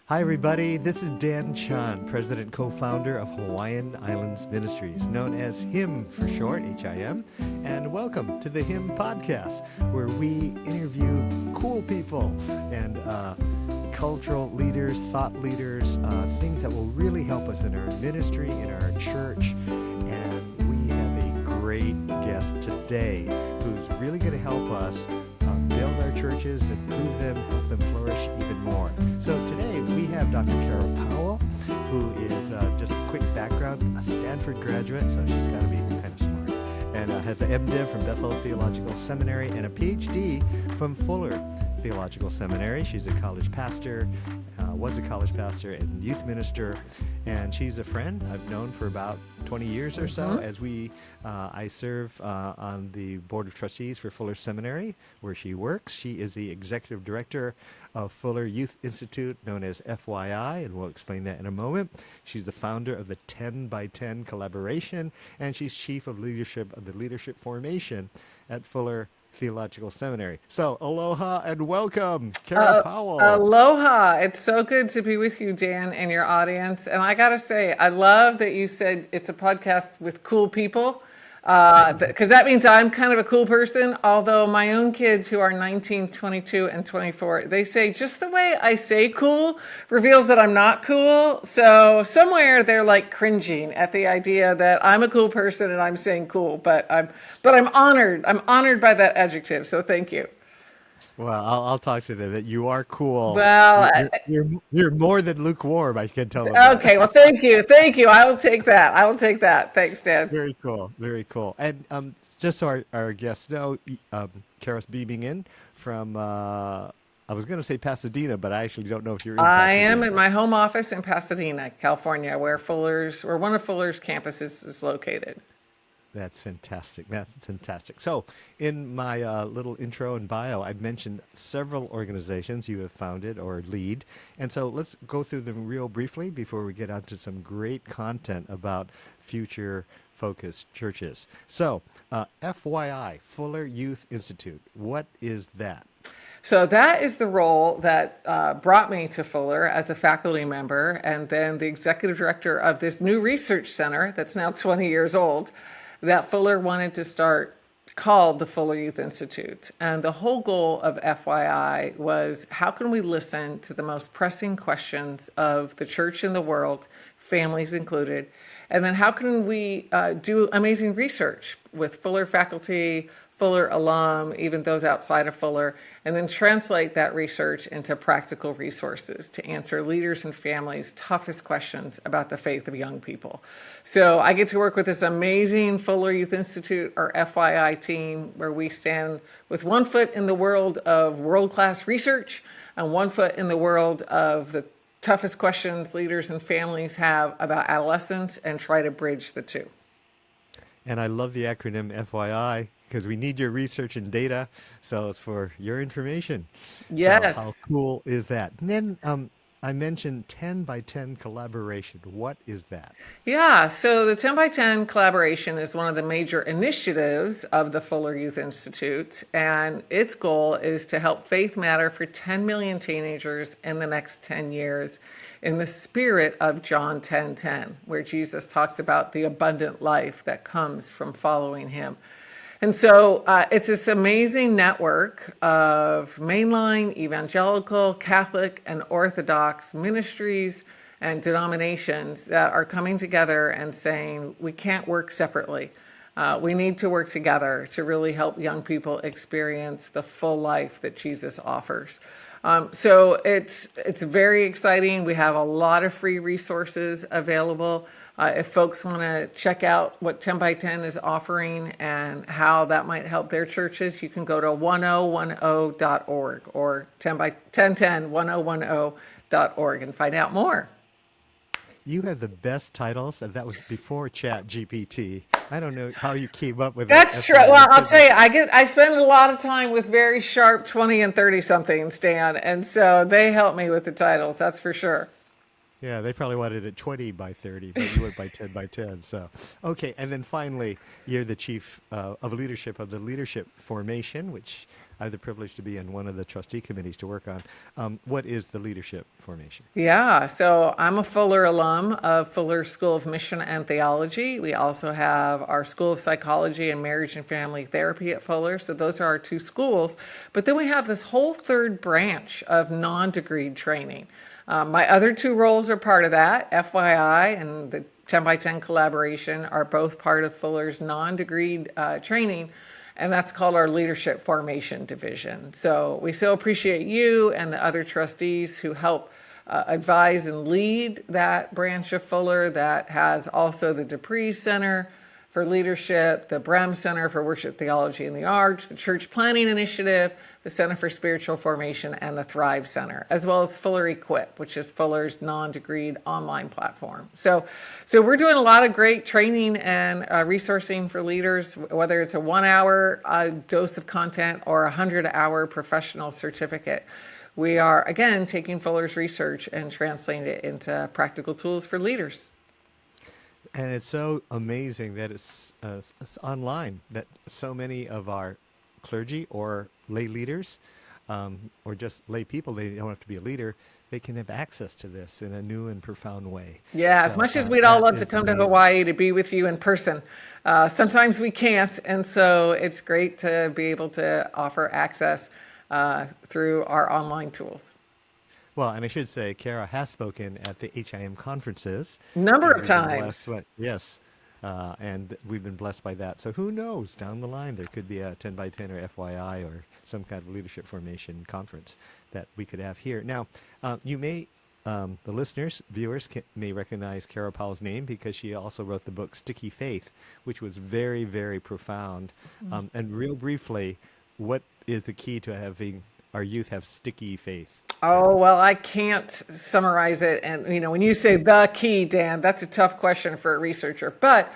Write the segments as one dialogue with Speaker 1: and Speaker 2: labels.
Speaker 1: Hi, everybody. This is Dan Chun, president and co-founder of Hawaiian Islands Ministries, known as HIM for short, HIM. And welcome to the HIM podcast, where we interview cool people and cultural leaders, thought leaders, things that will really help us in our ministry, in our church. And we have a great guest today who's really going to help us build our churches, improve them, help them flourish even more. So today we have Dr. Powell, who is just a quick background, a Stanford graduate, so she's got to be kind of smart, and has an MDiv from Bethel Theological Seminary and a PhD from Fuller Theological Seminary. She's a college pastor, was a college pastor and youth minister, and she's a friend I've known for about 20 years or so, as I serve on the board of trustees for Fuller Seminary, where she works. She is the executive director of Fuller Youth Institute, known as FYI, and we'll explain that in a moment. She's the founder of the 10 by 10 collaboration, and she's chief of leadership of the leadership formation at Fuller Theological Seminary. So aloha and welcome, Kara Powell.
Speaker 2: Aloha. It's so good to be with you, Dan, and your audience. And I got to say, I love that you said it's a podcast with cool people, because that means I'm kind of a cool person. Although my own kids, who are 19, 22, and 24, they say just the way I say cool reveals that I'm not cool. So somewhere they're like cringing at the idea that I'm a cool person and I'm saying cool, but I'm honored. I'm honored by that adjective. So thank you.
Speaker 1: Well, I'll talk to them that you are cool.
Speaker 2: Well,
Speaker 1: You're more than lukewarm. I can tell them
Speaker 2: okay.
Speaker 1: that.
Speaker 2: Well, thank you. Thank you. I will take that. I will take that. Thanks, Dan.
Speaker 1: Very cool. Very cool. And just so our guests know, Kara's beaming in from, I was going to say Pasadena, but I actually don't know if you're in
Speaker 2: I
Speaker 1: Pasadena.
Speaker 2: am in my home office in Pasadena, California, where one of Fuller's campuses is located.
Speaker 1: That's fantastic. That's fantastic. So in my little intro and bio, I mentioned several organizations you have founded or lead. And so let's go through them real briefly before we get onto some great content about future focused churches. So FYI, Fuller Youth Institute, what is that?
Speaker 2: So that is the role that brought me to Fuller as a faculty member, and then the executive director of this new research center that's now 20 years old that Fuller wanted to start, called the Fuller Youth Institute. And the whole goal of FYI was, how can we listen to the most pressing questions of the church in the world, families included, and then how can we do amazing research with Fuller faculty, Fuller alum, even those outside of Fuller, and then translate that research into practical resources to answer leaders and families' toughest questions about the faith of young people. So I get to work with this amazing Fuller Youth Institute, or FYI team, where we stand with one foot in the world of world-class research and one foot in the world of the toughest questions leaders and families have about adolescents, and try to bridge the two.
Speaker 1: And I love the acronym FYI, because we need your research and data, so it's for your information.
Speaker 2: Yes.
Speaker 1: So how cool is that? And then I mentioned 10 by 10 collaboration. What is that?
Speaker 2: Yeah, so the 10 by 10 collaboration is one of the major initiatives of the Fuller Youth Institute, and its goal is to help faith matter for 10 million teenagers in the next 10 years in the spirit of John 10:10, where Jesus talks about the abundant life that comes from following him. And so it's this amazing network of mainline, evangelical, Catholic, and Orthodox ministries and denominations that are coming together and saying, we can't work separately. We need to work together to really help young people experience the full life that Jesus offers. So it's very exciting. We have a lot of free resources available. If folks want to check out what 10 by 10 is offering and how that might help their churches, you can go to 1010.org or 1010.org and find out more.
Speaker 1: You have the best titles, and that was before Chat GPT. I don't know how you came up with
Speaker 2: That's
Speaker 1: that.
Speaker 2: true. Well, I'll tell you, I spend a lot of time with very sharp 20 and 30 somethings, Dan, and so they help me with the titles, that's for sure.
Speaker 1: Yeah, they probably wanted it 20 by 30, but you went by 10 by 10. So, okay. And then finally, you're the chief of leadership of the leadership formation, which I have the privilege to be in one of the trustee committees to work on. What is the leadership formation?
Speaker 2: Yeah, so I'm a Fuller alum of Fuller School of Mission and Theology. We also have our School of Psychology and Marriage and Family Therapy at Fuller. So those are our two schools. But then we have this whole third branch of non-degreed training. My other two roles are part of that. FYI and the 10 by 10 collaboration are both part of Fuller's non-degreed training. And that's called our Leadership Formation Division. So we so appreciate you and the other trustees who help advise and lead that branch of Fuller that has also the Dupree Center for Leadership, the Brehm Center for Worship Theology and the Arts, the Church Planning Initiative, the Center for Spiritual Formation, and the Thrive Center, as well as Fuller Equip, which is Fuller's non-degreed online platform. So we're doing a lot of great training and resourcing for leaders, whether it's a 1 hour dose of content or a 100-hour professional certificate. We are, again, taking Fuller's research and translating it into practical tools for leaders.
Speaker 1: And it's so amazing that it's online, that so many of our clergy or lay leaders or just lay people, they don't have to be a leader, they can have access to this in a new and profound way.
Speaker 2: Yeah, as
Speaker 1: So
Speaker 2: much as we'd all
Speaker 1: that
Speaker 2: love to
Speaker 1: is
Speaker 2: come to
Speaker 1: amazing.
Speaker 2: Hawaii to be with you in person, sometimes we can't. And so it's great to be able to offer access through our online tools.
Speaker 1: Well, and I should say, Kara has spoken at the HIM conferences,
Speaker 2: Number
Speaker 1: and
Speaker 2: of
Speaker 1: we've been blessed.
Speaker 2: times.
Speaker 1: Yes, and we've been blessed by that. So who knows? Down the line, there could be a 10 by 10 or FYI or some kind of leadership formation conference that we could have here. Now, you may, the listeners, viewers, may recognize Kara Powell's name because she also wrote the book Sticky Faith, which was very, very profound. And real briefly, what is the key to having our youth have sticky faith?
Speaker 2: Oh, well, I can't summarize it. And, when you say the key, Dan, that's a tough question for a researcher. But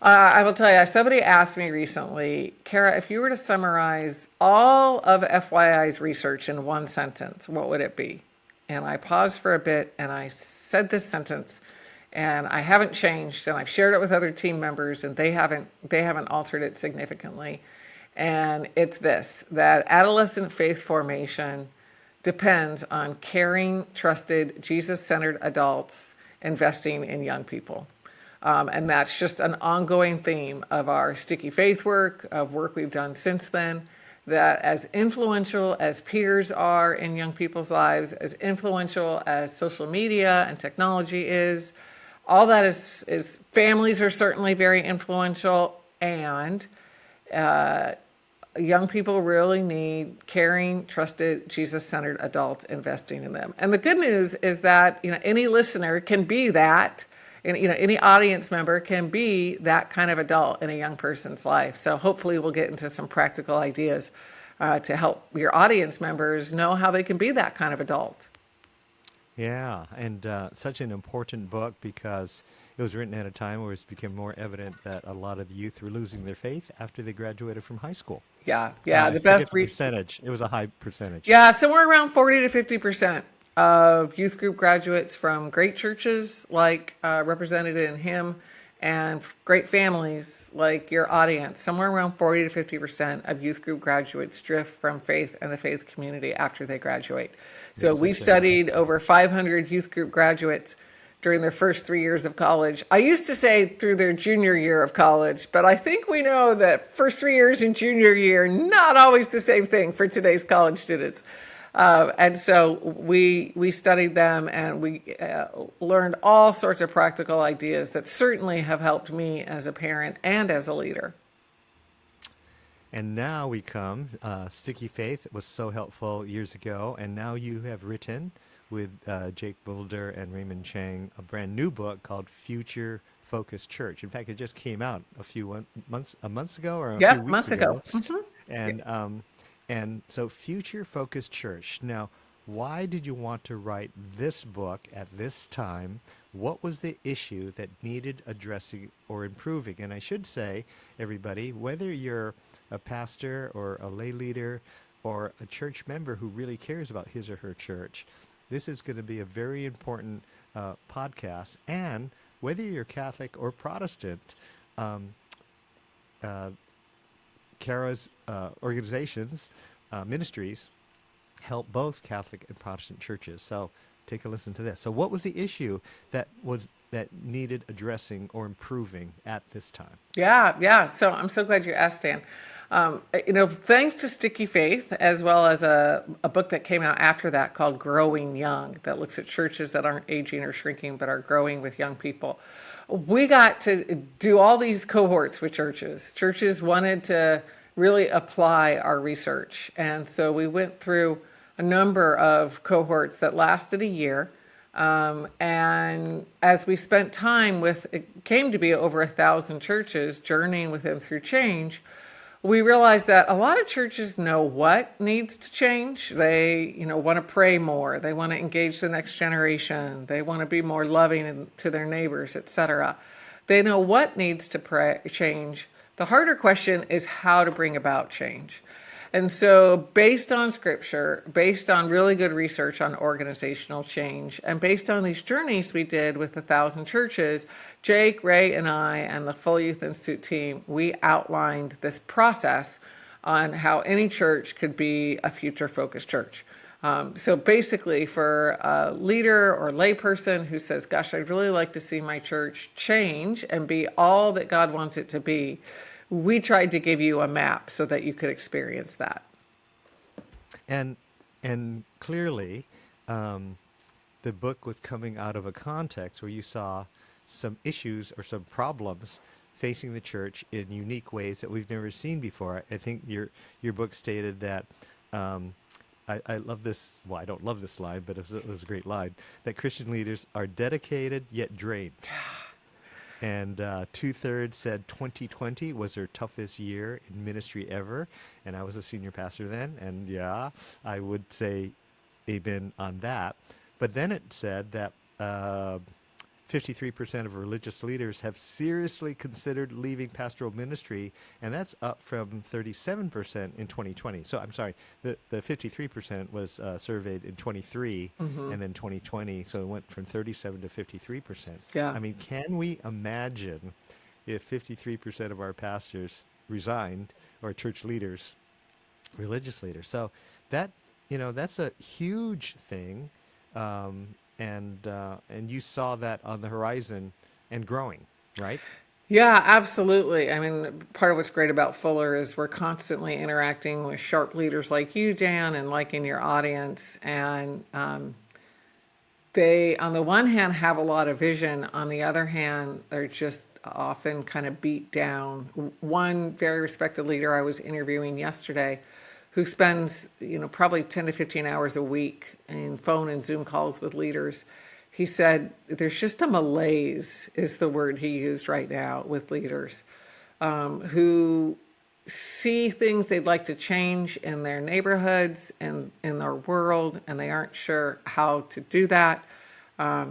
Speaker 2: I will tell you, somebody asked me recently, Kara, if you were to summarize all of FYI's research in one sentence, what would it be? And I paused for a bit and I said this sentence, and I haven't changed, and I've shared it with other team members, and they haven't altered it significantly. And it's this, that adolescent faith formation depends on caring, trusted, Jesus-centered adults investing in young people. And that's just an ongoing theme of our sticky faith work, of work we've done since then, that as influential as peers are in young people's lives, as influential as social media and technology is, all that is families are certainly very influential, and young people really need caring, trusted, Jesus-centered adults investing in them. And the good news is that any listener can be that, and any audience member can be that kind of adult in a young person's life. So hopefully we'll get into some practical ideas to help your audience members know how they can be that kind of adult.
Speaker 1: Yeah, and such an important book because it was written at a time where it became more evident that a lot of the youth were losing their faith after they graduated from high school.
Speaker 2: Yeah,
Speaker 1: I
Speaker 2: the
Speaker 1: forget
Speaker 2: best
Speaker 1: the percentage. It was a high percentage.
Speaker 2: Yeah, somewhere around 40 to 50% of youth group graduates from great churches like represented in HIM and great families like your audience. Somewhere around 40 to 50% of youth group graduates drift from faith and the faith community after they graduate. So we studied over 500 youth group graduates during their first 3 years of college. I used to say through their junior year of college, but I think we know that first 3 years and junior year, not always the same thing for today's college students. And so we studied them, and we learned all sorts of practical ideas that certainly have helped me as a parent and as a leader.
Speaker 1: And now we come, Sticky Faith was so helpful years ago, and now you have written with Jake Boulder and Raymond Chang a brand new book called Future Focused Church. In fact, it just came out a few months ago or a few weeks
Speaker 2: months ago.
Speaker 1: And so Future Focused Church. Now, why did you want to write this book at this time? What was the issue that needed addressing or improving? And I should say, everybody, whether you're a pastor or a lay leader or a church member who really cares about his or her church, this is going to be a very important podcast. And whether you're Catholic or Protestant, Kara's organizations Ministries help both Catholic and Protestant churches. So take a listen to this. So what was the issue that needed addressing or improving at this time?
Speaker 2: Yeah. So I'm so glad you asked, Dan. Thanks to Sticky Faith, as well as a book that came out after that called Growing Young, that looks at churches that aren't aging or shrinking, but are growing with young people. We got to do all these cohorts with churches. Churches wanted to really apply our research. And so we went through a number of cohorts that lasted a year. And as we spent time with, it came to be over 1,000 churches, journeying with them through change, we realized that a lot of churches know what needs to change. They, want to pray more. They want to engage the next generation. They want to be more loving to their neighbors, etc. They know what needs to change. The harder question is how to bring about change. And so based on scripture, based on really good research on organizational change, and based on these journeys we did with 1,000 churches, Jake, Ray, and I, and the Full Youth Institute team, we outlined this process on how any church could be a future-focused church. So basically, for a leader or layperson who says, gosh, I'd really like to see my church change and be all that God wants it to be, we tried to give you a map so that you could experience that.
Speaker 1: And clearly, the book was coming out of a context where you saw some issues or some problems facing the church in unique ways that we've never seen before. I think your book stated that, I love this, well, I don't love this line, but it was a great line, that Christian leaders are dedicated yet drained. And 2/3 said 2020 was their toughest year in ministry ever. And I was a senior pastor then. And yeah, I would say amen on that. But then it said that 53% of religious leaders have seriously considered leaving pastoral ministry, and that's up from 37% in 2020. So I'm sorry, the 53% was surveyed in 23 and then 2020, so it went from 37 to 53%.
Speaker 2: Yeah.
Speaker 1: I mean, can we imagine if 53% of our pastors resigned, or church leaders, religious leaders? So that, that's a huge thing. And you saw that on the horizon and growing, right?
Speaker 2: Yeah, absolutely. I mean, part of what's great about Fuller is we're constantly interacting with sharp leaders like you, Dan, and like in your audience. And they, on the one hand, have a lot of vision. On the other hand, they're just often kind of beat down. One very respected leader I was interviewing yesterday, who spends, probably 10 to 15 hours a week in phone and Zoom calls with leaders. He said, there's just a malaise, is the word he used right now, with leaders who see things they'd like to change in their neighborhoods and in their world, and they aren't sure how to do that.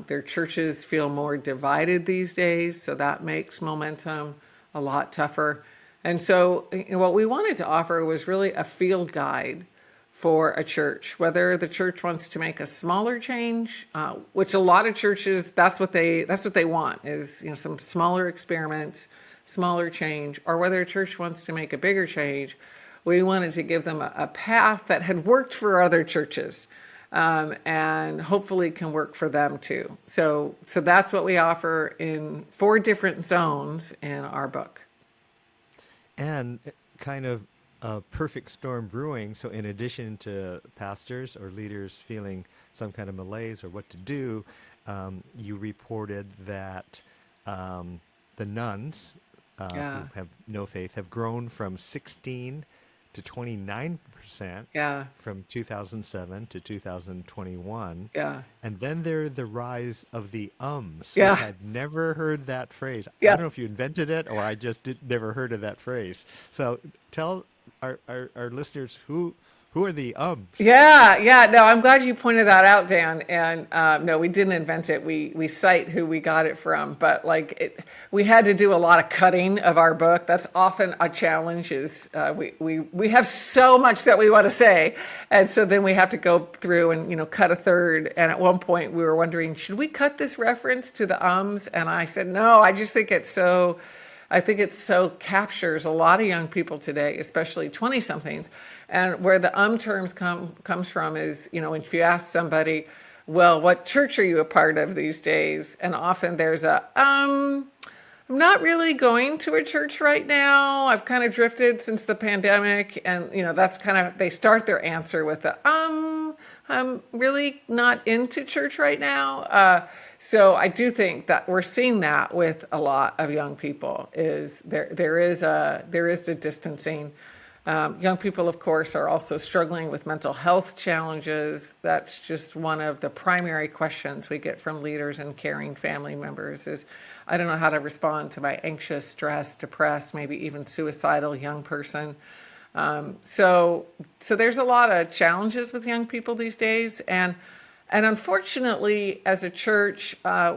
Speaker 2: Their churches feel more divided these days, so that makes momentum a lot tougher. And so what we wanted to offer was really a field guide for a church, whether the church wants to make a smaller change, which a lot of churches, that's what they want, is some smaller experiments, smaller change, or whether a church wants to make a bigger change. We wanted to give them a path that had worked for other churches, and hopefully can work for them too. So that's what we offer in 4 different zones in our book.
Speaker 1: And kind of a perfect storm brewing. So in addition to pastors or leaders feeling some kind of malaise or what to do, you reported that the nuns who have no faith have grown from 16 to 29% from 2007 to 2021.
Speaker 2: Yeah.
Speaker 1: And then there's the rise of the ums.
Speaker 2: Yeah.
Speaker 1: Which I'd never heard that phrase.
Speaker 2: Yeah.
Speaker 1: I don't know if you invented it or I just never heard of that phrase. So tell our listeners who are the ums?
Speaker 2: Yeah. No, I'm glad you pointed that out, Dan. And no, we didn't invent it. We cite who we got it from, but we had to do a lot of cutting of our book. That's often a challenge. Is we have so much that we want to say, and so then we have to go through and cut a third. And at one point, we were wondering, should we cut this reference to the ums? And I said, no, I just think it's so I think it so captures a lot of young people today, especially 20 somethings. And where the terms comes from is, if you ask somebody, well, what church are you a part of these days? And often there's I'm not really going to a church right now. I've kind of drifted since the pandemic. And, that's kind of, they start their answer with I'm really not into church right now. So I do think that we're seeing that with a lot of young people is there is a distancing. Young people, of course, are also struggling with mental health challenges. That's just one of the primary questions we get from leaders and caring family members is, I don't know how to respond to my anxious, stressed, depressed, maybe even suicidal young person. So there's a lot of challenges with young people these days. And unfortunately, as a church,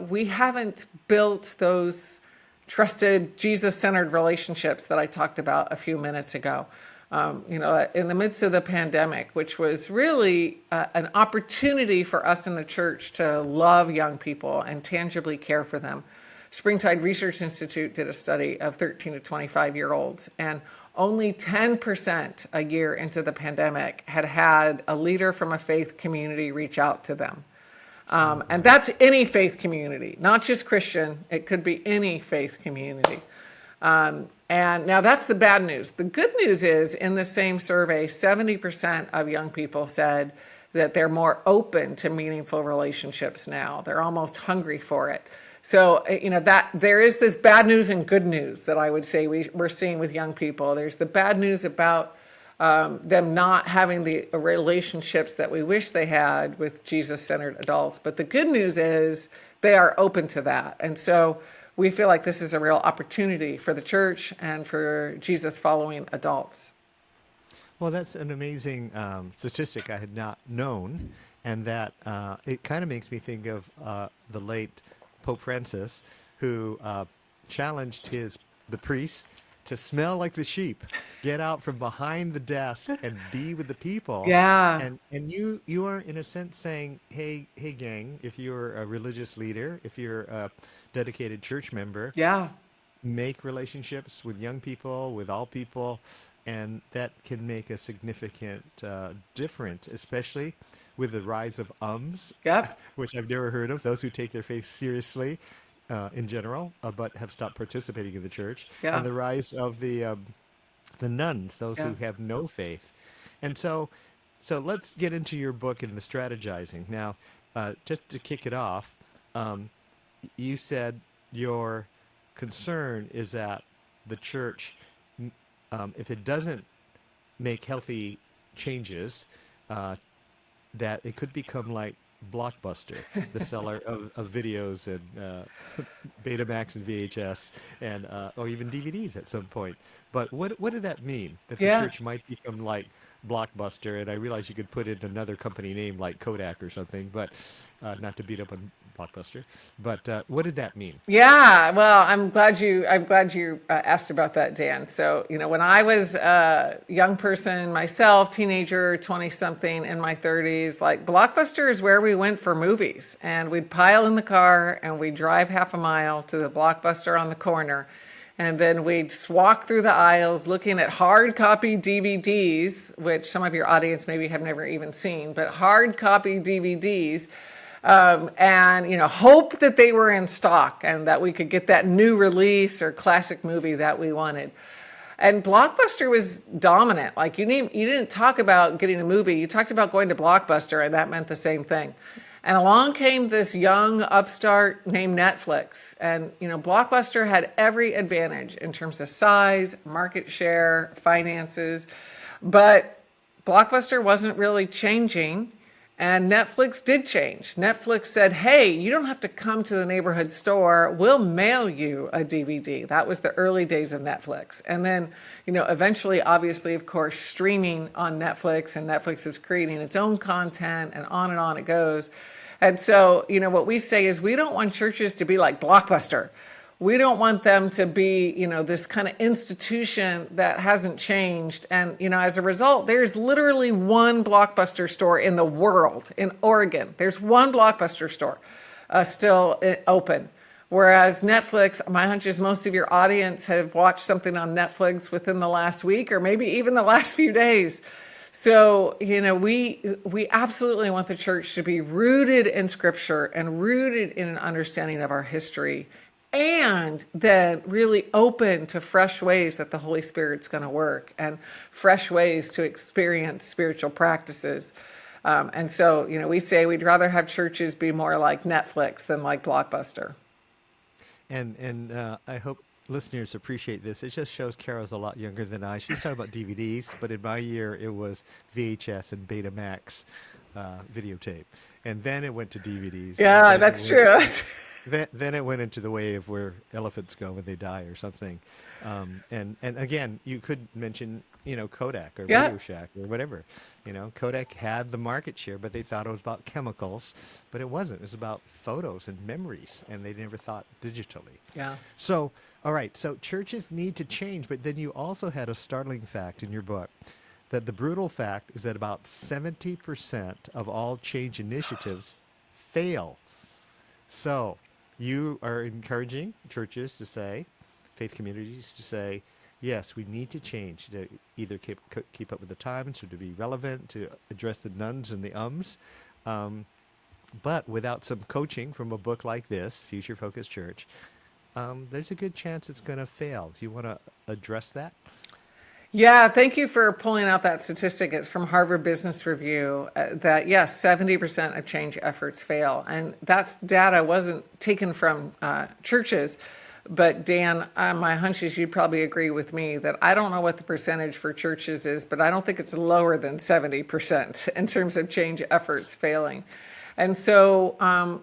Speaker 2: we haven't built those trusted, Jesus-centered relationships that I talked about a few minutes ago. In the midst of the pandemic, which was really an opportunity for us in the church to love young people and tangibly care for them. Springtide Research Institute did a study of 13 to 25-year-olds, and only 10% a year into the pandemic had a leader from a faith community reach out to them. And that's any faith community, not just Christian. It could be any faith community. And now that's the bad news. The good news is in the same survey, 70% of young people said that they're more open to meaningful relationships now. They're almost hungry for it. So, that there is this bad news and good news that I would say we're seeing with young people. There's the bad news about them not having the relationships that we wish they had with Jesus-centered adults. But the good news is they are open to that. And so we feel like this is a real opportunity for the church and for Jesus-following adults.
Speaker 1: Well, that's an amazing statistic I had not known, and that it kind of makes me think of the late Pope Francis, who challenged the priests to smell like the sheep, get out from behind the desk and be with the people.
Speaker 2: Yeah.
Speaker 1: And you are in a sense saying, hey gang, if you're a religious leader, if you're a dedicated church member,
Speaker 2: Yeah.
Speaker 1: make relationships with young people, with all people, and that can make a significant difference, especially with the rise of
Speaker 2: Yep.
Speaker 1: which I've never heard of, those who take their faith seriously in general, but have stopped participating in the church,
Speaker 2: Yeah.
Speaker 1: and the rise of the nuns, those
Speaker 2: Yeah.
Speaker 1: who have no faith. And so let's get into your book and the strategizing. Now, just to kick it off, you said your concern is that the church, if it doesn't make healthy changes, that it could become like Blockbuster, the seller of videos and Betamax and VHS and or even DVDs at some point. But what did that mean? That the
Speaker 2: Yeah.
Speaker 1: church might become like Blockbuster? And I realize you could put in another company name like Kodak or something, but not to beat up on Blockbuster. But what did that mean?
Speaker 2: Yeah, well, I'm glad you asked about that, Dan. So, when I was a young person myself, teenager, 20 something in my 30s, like Blockbuster is where we went for movies, and we'd pile in the car and we'd drive half a mile to the Blockbuster on the corner. And then we'd just walk through the aisles looking at hard copy DVDs, which some of your audience maybe have never even seen, but hard copy DVDs. And hope that they were in stock and that we could get that new release or classic movie that we wanted. And Blockbuster was dominant. Like you didn't talk about getting a movie, you talked about going to Blockbuster, and that meant the same thing. And along came this young upstart named Netflix. And Blockbuster had every advantage in terms of size, market share, finances, but Blockbuster wasn't really changing. And Netflix did change. Netflix said, hey, you don't have to come to the neighborhood store. We'll mail you a DVD. That was the early days of Netflix. And then, eventually, obviously, of course, streaming on Netflix, and Netflix is creating its own content, and on it goes. And so, what we say is we don't want churches to be like Blockbuster. We don't want them to be, this kind of institution that hasn't changed. And, as a result, there's literally one Blockbuster store in the world, in Oregon. There's one Blockbuster store still open. Whereas Netflix, my hunch is most of your audience have watched something on Netflix within the last week or maybe even the last few days. So, we absolutely want the church to be rooted in Scripture and rooted in an understanding of our history, and then really open to fresh ways that the Holy Spirit's going to work and fresh ways to experience spiritual practices. And so, we say we'd rather have churches be more like Netflix than like Blockbuster.
Speaker 1: And I hope listeners appreciate this. It just shows Carol's a lot younger than I. She's talking about DVDs, but in my year it was VHS and Betamax videotape, and then it went to DVDs.
Speaker 2: Yeah, that's true.
Speaker 1: Then it went into the wave where elephants go when they die or something. And again, you could mention, Kodak or
Speaker 2: Yeah.
Speaker 1: Radio Shack or whatever. Kodak had the market share, but they thought it was about chemicals, but it wasn't. It was about photos and memories, and they never thought digitally.
Speaker 2: Yeah.
Speaker 1: So, all right, so churches need to change, but then you also had a startling fact in your book, that the brutal fact is that about 70% of all change initiatives fail. So you are encouraging churches to say, faith communities to say, yes, we need to change to either keep up with the times or to be relevant, to address the nones and the ums. But without some coaching from a book like this, Future Focused Church, there's a good chance it's going to fail. Do you want to address that?
Speaker 2: Yeah, thank you for pulling out that statistic. It's from Harvard Business Review that, yes, 70% of change efforts fail. And that's data wasn't taken from churches. But Dan, my hunch is you'd probably agree with me that I don't know what the percentage for churches is, but I don't think it's lower than 70% in terms of change efforts failing. And so,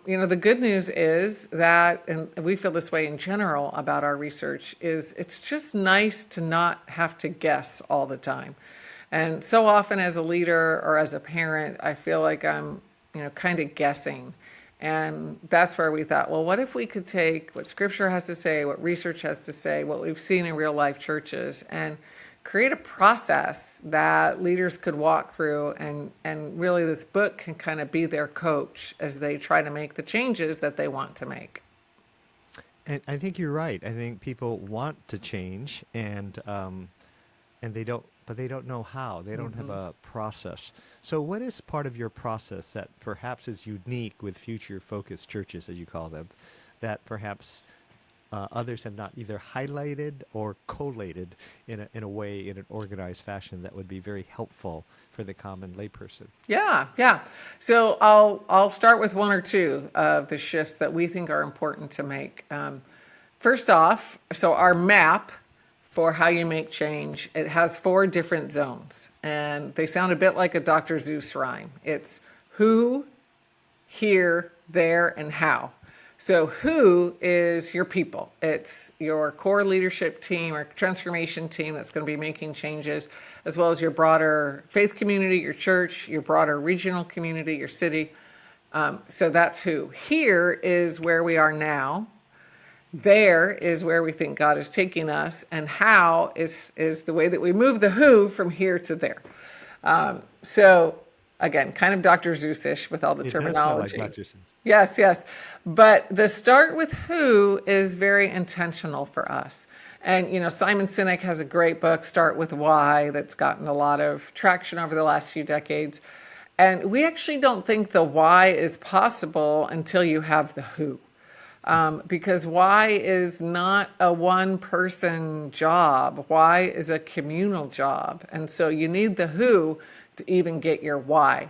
Speaker 2: the good news is that, and we feel this way in general about our research, is it's just nice to not have to guess all the time. And so often as a leader or as a parent, I feel like I'm, kind of guessing. And that's where we thought, well, what if we could take what Scripture has to say, what research has to say, what we've seen in real life churches, and create a process that leaders could walk through, and really this book can kind of be their coach as they try to make the changes that they want to make.
Speaker 1: And I think you're right. I think people want to change, and they don't, but they don't know how. They don't have a process. So what is part of your process that perhaps is unique with future focused churches, as you call them, that perhaps others have not either highlighted or collated in a way, in an organized fashion that would be very helpful for the common layperson?
Speaker 2: Yeah. So I'll start with one or two of the shifts that we think are important to make. First off, so our map for how you make change, it has 4 different zones, and they sound a bit like a Dr. Seuss rhyme. It's who, here, there, and how. So who is your people? It's your core leadership team or transformation team that's going to be making changes, as well as your broader faith community, your church, your broader regional community, your city. So that's who. Here is where we are now. There is where we think God is taking us, and how is the way that we move the who from here to there. So again, kind of Dr. Seuss-ish with all the terminology.
Speaker 1: Does sound like Dr. Seuss.
Speaker 2: Yes. But the start with who is very intentional for us. And, Simon Sinek has a great book, Start With Why, that's gotten a lot of traction over the last few decades. And we actually don't think the why is possible until you have the who. Because why is not a one-person job. Why is a communal job. And so you need the who to even get your why.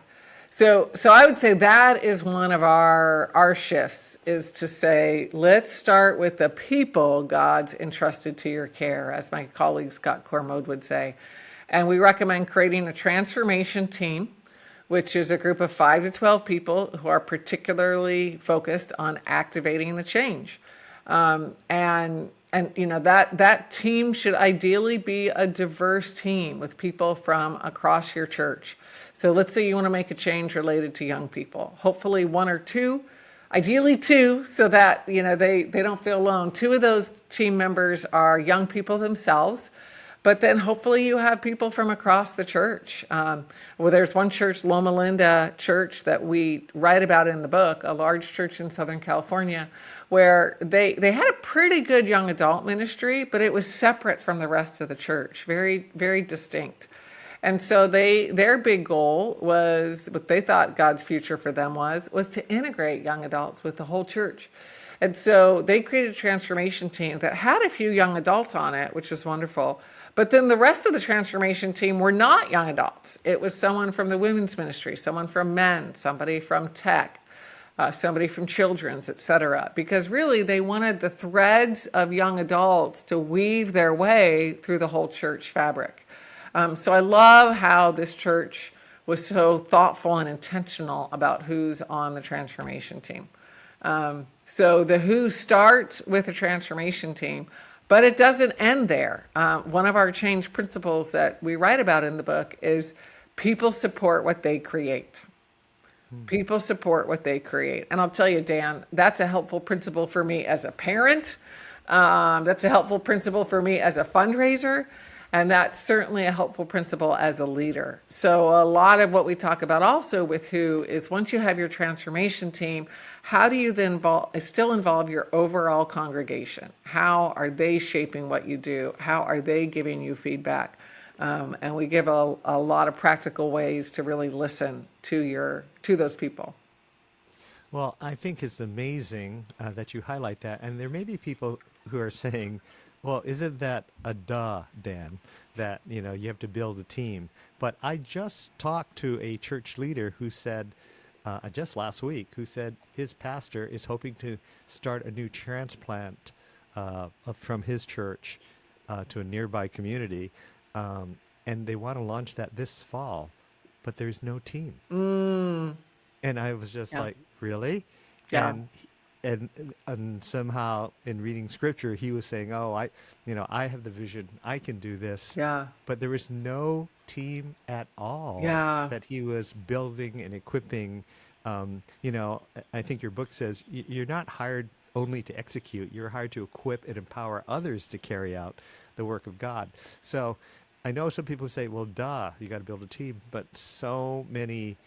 Speaker 2: So I would say that is one of our shifts, is to say, let's start with the people God's entrusted to your care, as my colleague Scott Cormode would say. And we recommend creating a transformation team, which is a group of 5 to 12 people who are particularly focused on activating the change. And that team should ideally be a diverse team with people from across your church. So let's say you want to make a change related to young people. Hopefully 1 or 2, ideally 2, so that they don't feel alone. 2 of those team members are young people themselves, but then hopefully you have people from across the church. Well, there's one church, Loma Linda Church, that we write about in the book, a large church in Southern California, where they had a pretty good young adult ministry, but it was separate from the rest of the church, very, very distinct. And so their big goal was, what they thought God's future for them was to integrate young adults with the whole church. And so they created a transformation team that had a few young adults on it, which was wonderful. But then the rest of the transformation team were not young adults. It was someone from the women's ministry, someone from men, somebody from tech, somebody from children's, et cetera. Because really they wanted the threads of young adults to weave their way through the whole church fabric. So I love how this church was so thoughtful and intentional about who's on the transformation team. So the who starts with a transformation team, but it doesn't end there. One of our change principles that we write about in the book is people support what they create. People support what they create. And I'll tell you, Dan, that's a helpful principle for me as a parent. That's a helpful principle for me as a fundraiser. And that's certainly a helpful principle as a leader. So a lot of what we talk about also with who is, once you have your transformation team, how do you then still involve your overall congregation? How are they shaping what you do? How are they giving you feedback? And we give a lot of practical ways to really listen to those people.
Speaker 1: Well, I think it's amazing that you highlight that. And there may be people who are saying, well, isn't that a duh, Dan, that, you have to build a team? But I just talked to a church leader who said, just last week, who said his pastor is hoping to start a new transplant from his church to a nearby community. And they want to launch that this fall, but there's no team. And I was just like, really?
Speaker 2: Yeah.
Speaker 1: And somehow in reading scripture, he was saying, oh, I have the vision. I can do this.
Speaker 2: Yeah.
Speaker 1: But there was no team at all that he was building and equipping. I think your book says you're not hired only to execute. You're hired to equip and empower others to carry out the work of God. So I know some people say, well, duh, you got to build a team. But so many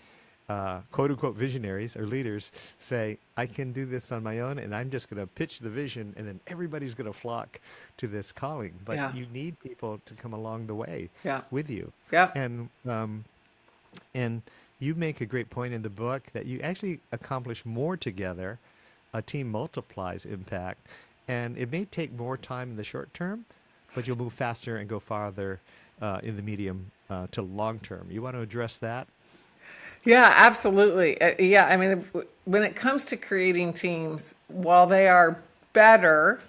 Speaker 1: quote unquote visionaries or leaders say, I can do this on my own, and I'm just going to pitch the vision, and then everybody's going to flock to this calling. But you need people to come along the way with you.
Speaker 2: Yeah.
Speaker 1: And you make a great point in the book that you actually accomplish more together. A team multiplies impact, and it may take more time in the short term, but you'll move faster and go farther in the medium to long term. You want to address that?
Speaker 2: Yeah, absolutely. I mean, when it comes to creating teams, while they are better,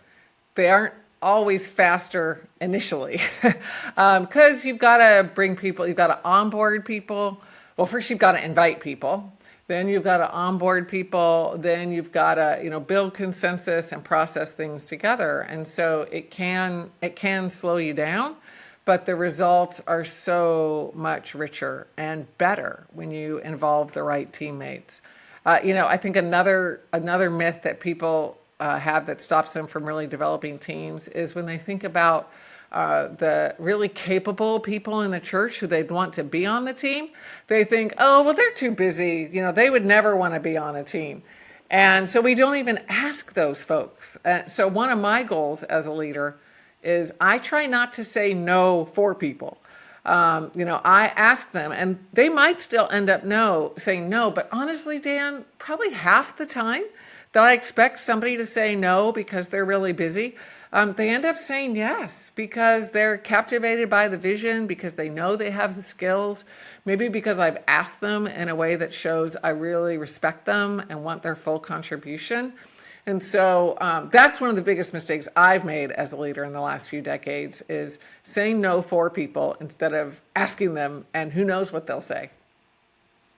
Speaker 2: they aren't always faster initially. Because you've got to bring people, you've got to onboard people. Well, first you've got to invite people. Then you've got to onboard people. Then you've got to, build consensus and process things together. And so it can slow you down. But the results are so much richer and better when you involve the right teammates. I think another myth that people have that stops them from really developing teams is when they think about the really capable people in the church who they'd want to be on the team, they think, oh, well, they're too busy. They would never want to be on a team. And so we don't even ask those folks. So one of my goals as a leader is I try not to say no for people. I ask them, and they might still end up saying no, but honestly, Dan, probably half the time that I expect somebody to say no because they're really busy, they end up saying yes because they're captivated by the vision, because they know they have the skills, maybe because I've asked them in a way that shows I really respect them and want their full contribution. And so that's one of the biggest mistakes I've made as a leader in the last few decades is saying no for people instead of asking them, and who knows what they'll say.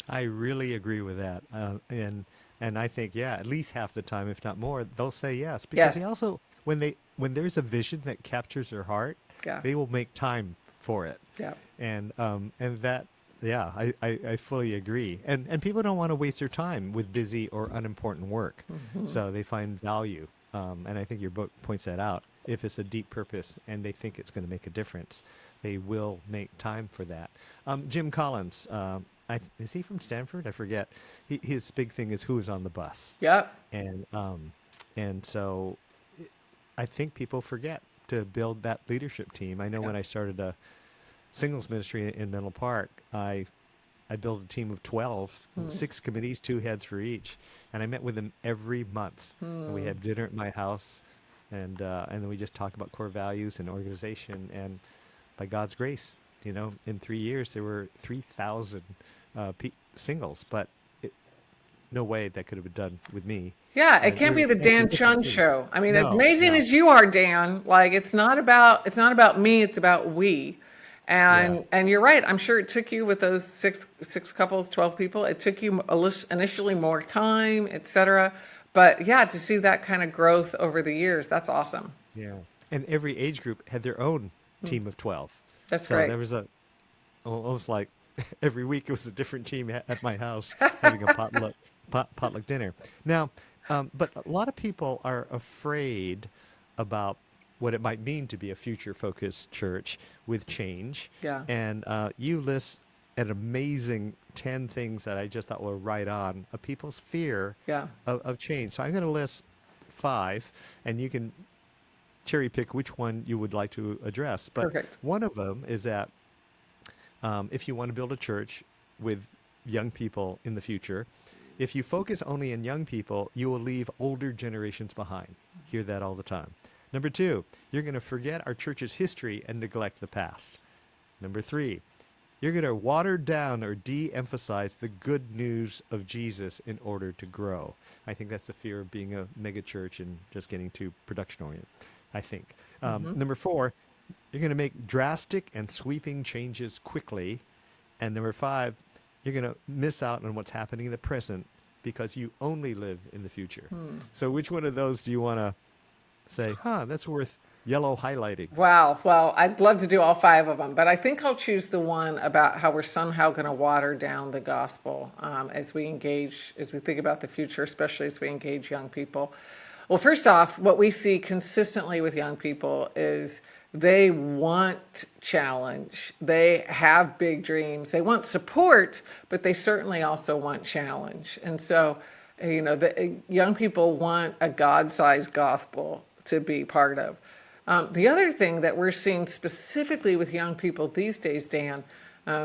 Speaker 1: I really agree with that. And I think, at least half the time, if not more, they'll say yes. Because they also, when there's a vision that captures their heart, they will make time for it. Yeah. And that, I fully agree. And people don't want to waste their time with busy or unimportant work. Mm-hmm. So they find value. And I think your book points that out. if it's a deep purpose and they think it's going to make a difference, they will make time for that. Jim Collins, is he from Stanford? I forget. His big thing is who's on the bus,
Speaker 2: Yep.
Speaker 1: and so I think people forget to build that leadership team. I know
Speaker 2: Yep.
Speaker 1: when I started a singles ministry in Menlo Park, I built a team of 12, 6 committees, 2 heads for each, and I met with them every month. And we had dinner at my house, and then we just talked about core values and organization. And by God's grace, in 3 years there were 3,000 singles, but no way that could have been done with me.
Speaker 2: Yeah, it
Speaker 1: And we
Speaker 2: can't
Speaker 1: were
Speaker 2: be the
Speaker 1: actually
Speaker 2: Dan
Speaker 1: different
Speaker 2: Chun
Speaker 1: teams.
Speaker 2: show. I mean, as
Speaker 1: No,
Speaker 2: amazing
Speaker 1: no,
Speaker 2: as you are, Dan, like it's not about me, it's about we.
Speaker 1: yeah,
Speaker 2: And you're right. I'm sure it took you with those six couples, 12 people. It took you initially more time, etc. But yeah, to see that kind of growth over the years, that's awesome.
Speaker 1: yeah. And every age group had their own
Speaker 2: Hmm.
Speaker 1: team of 12.
Speaker 2: That's
Speaker 1: So
Speaker 2: great.
Speaker 1: there was almost like every week it was a different team at my house having a potluck dinner. Now, but a lot of people are afraid about what it might mean to be a future focused church with change.
Speaker 2: Yeah.
Speaker 1: And you list an amazing 10 things that I just thought were right on of people's fear
Speaker 2: Yeah.
Speaker 1: of change. So I'm going to list 5, and you can cherry pick which one you would like to address. But
Speaker 2: Perfect.
Speaker 1: one of them is that if you want to build a church with young people in the future, if you focus only on young people, you will leave older generations behind. Hear that all the time. Number 2, you're going to forget our church's history and neglect the past. Number 3, you're going to water down or de-emphasize the good news of Jesus in order to grow. I think that's the fear of being a mega church and just getting too production oriented, I think.
Speaker 2: Hmm.
Speaker 1: Number 4, you're going to make drastic and sweeping changes quickly. And number 5, you're going to miss out on what's happening in the present because you only live in the future. So which one of those do you want to say, that's worth yellow highlighting?
Speaker 2: Wow. Well, I'd love to do all 5 of them, but I think I'll choose the one about how we're somehow going to water down the gospel as we think about the future, especially as we engage young people. Well, first off, what we see consistently with young people is they want challenge. They have big dreams. They want support, but they certainly also want challenge. And so, the young people want a God-sized gospel to be part of. The other thing that we're seeing specifically with young people these days, Dan,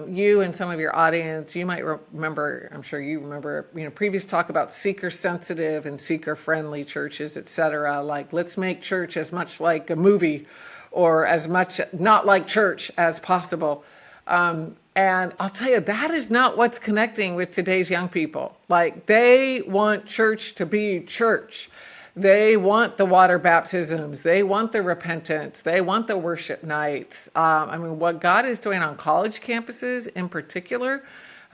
Speaker 2: you and some of your audience, you might remember, I'm sure you remember, previous talk about seeker-sensitive and seeker-friendly churches, et cetera. Like, let's make church as much like a movie or as much not like church as possible. And I'll tell you, that is not what's connecting with today's young people. Like, they want church to be church. They want the water baptisms. They want the repentance. They want the worship nights. What God is doing on college campuses in particular,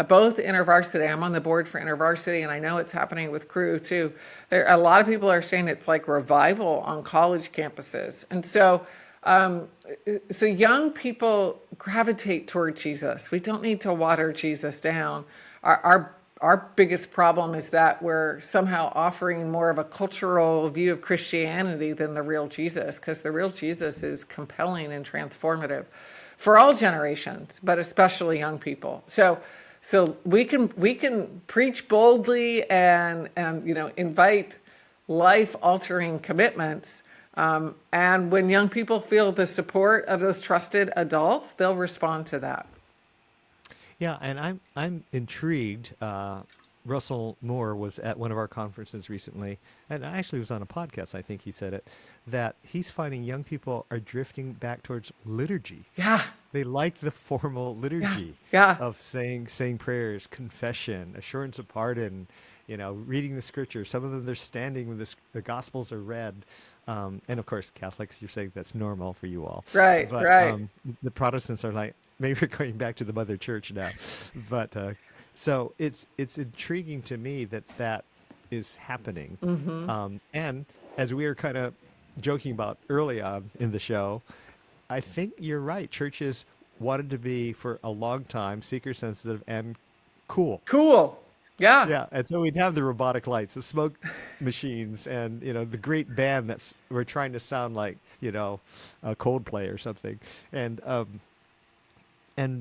Speaker 2: both InterVarsity. I'm on the board for InterVarsity, and I know it's happening with Crew too. A lot of people are saying it's like revival on college campuses. And so young people gravitate toward Jesus. We don't need to water Jesus down. Our biggest problem is that we're somehow offering more of a cultural view of Christianity than the real Jesus, because the real Jesus is compelling and transformative for all generations, but especially young people. So we can preach boldly and invite life-altering commitments. And when young people feel the support of those trusted adults, they'll respond to that.
Speaker 1: Yeah, and I'm intrigued. Russell Moore was at one of our conferences recently, and I actually was on a podcast. I think he said it, that he's finding young people are drifting back towards liturgy.
Speaker 2: Yeah,
Speaker 1: They like the formal
Speaker 2: yeah,
Speaker 1: liturgy
Speaker 2: yeah.
Speaker 1: of saying prayers, confession, assurance of pardon, reading the scriptures. Some of them they're standing when the Gospels are read. And of course, Catholics, you're saying that's normal for you all.
Speaker 2: Right,
Speaker 1: But
Speaker 2: right.
Speaker 1: the Protestants are like, maybe we're going back to the Mother Church now. But so it's intriguing to me that is happening.
Speaker 2: Mm-hmm.
Speaker 1: And as we were kind of joking about early on in the show, I think you're right. Churches wanted to be for a long time seeker sensitive and cool.
Speaker 2: Cool. Yeah.
Speaker 1: Yeah, and so we'd have the robotic lights, the smoke machines, and the great band that's we're trying to sound like Coldplay or something, and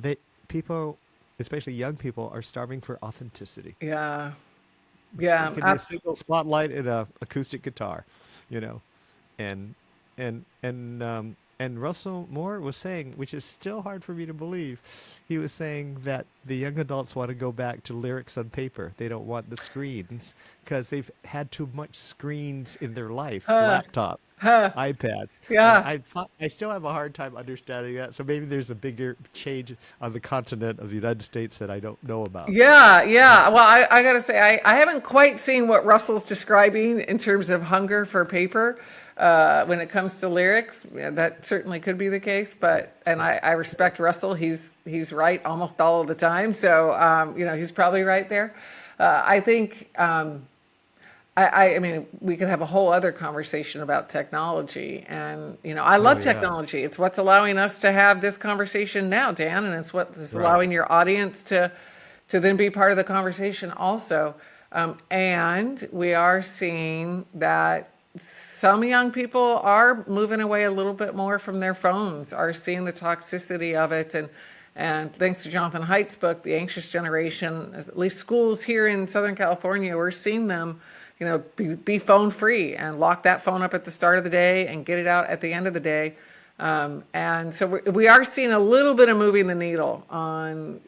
Speaker 1: they people, especially young people, are starving for authenticity.
Speaker 2: Yeah.
Speaker 1: It
Speaker 2: Yeah.
Speaker 1: can be a single spotlight and a acoustic guitar, you know, and and Russell Moore was saying, which is still hard for me to believe, he was saying that the young adults want to go back to lyrics on paper. They don't want the screens because they've had too much screens in their life,
Speaker 2: Huh.
Speaker 1: laptops,
Speaker 2: Huh.
Speaker 1: iPads, and
Speaker 2: Yeah.
Speaker 1: I still have a hard time understanding that. So maybe there's a bigger change on the continent of the United States that I don't know about.
Speaker 2: Yeah,
Speaker 1: But
Speaker 2: yeah. Well, I got to say, I haven't quite seen what Russell's describing in terms of hunger for paper when it comes to lyrics. Yeah, that certainly could be the case, and I respect Russell. He's right almost all of the time, so he's probably right there. I think. I mean, we could have a whole other conversation about technology. And, I
Speaker 1: oh
Speaker 2: love
Speaker 1: yeah,
Speaker 2: technology. It's what's allowing us to have this conversation now, Dan, and it's what's
Speaker 1: right.
Speaker 2: allowing your audience to then be part of the conversation also. And we are seeing that some young people are moving away a little bit more from their phones, are seeing the toxicity of it. And thanks to Jonathan Haidt's book, The Anxious Generation, at least schools here in Southern California, we're seeing them, be phone free and lock that phone up at the start of the day and get it out at the end of the day. And so we are seeing a little bit of moving the needle on